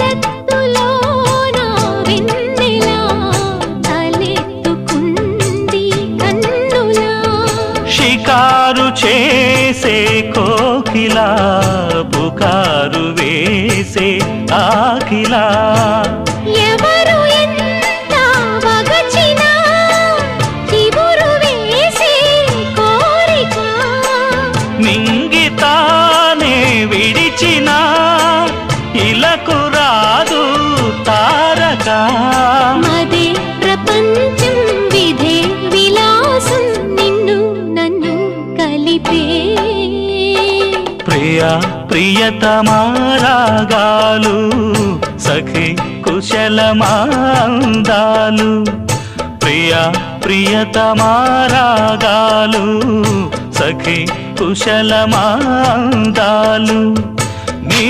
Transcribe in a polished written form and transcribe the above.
రత్తులోన వెన్నెలా తలెత్తుకుంది కన్నులా షికారు చేసే కోకిలా పుకారు వేసే ఆకిలా ఎవరు ఎంత వగచినా చిగురు వేసే కోరిక నింగితానే విడిచినా ఇలకు రాదు తారక మదే ప్రపంచం విధే విలాసం నిన్ను నన్ను కలిపే ప్రియా ప్రియతమారాగాలు సఖి కుశలమాందాలు ప్రియా ప్రియతమారాగాలు సఖి కుశలమాందాలు నీ